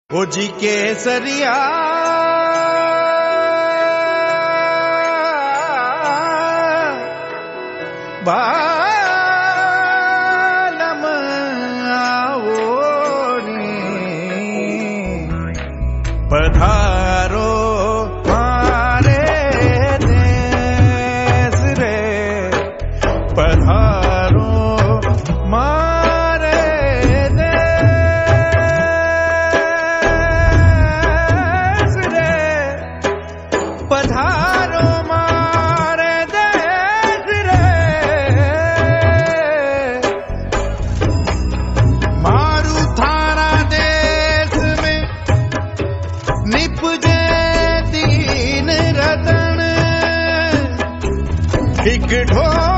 ओ जी केसरिया बालम आओ ने पधारो मारे देश रे पधारो मारे देश रे पधारो मारे देश रे मारू थारा देश में निपजे दीन रतन एक ढोल